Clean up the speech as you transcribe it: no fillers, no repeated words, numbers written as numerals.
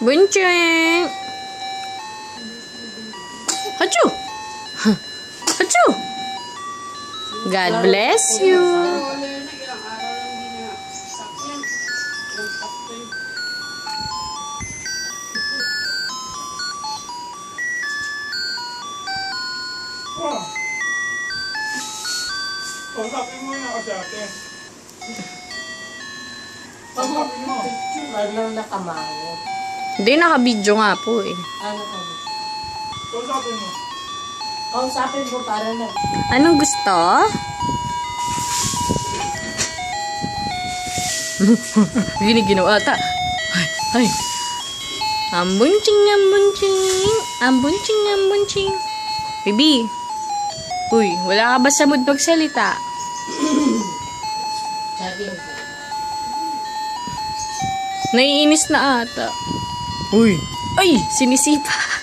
Bunching! Hachu! Hachu! God bless you! Pagkapin mo yun ako sa atin. Pagkapin mo. Wag lang nakamangot. Hindi, naka-video nga po eh. Ano ka ba? Pagkapin mo. Kausapin mo para na. Anong gusto? Gini-ginawa ata. Ay, ay. Ambunching, ambunching. Ambunching, ambunching. Baby. Uy, wala ka ba sa mood magsalita? Sabi mo. Naiinis na ata. Uy. Ay, sinisipa.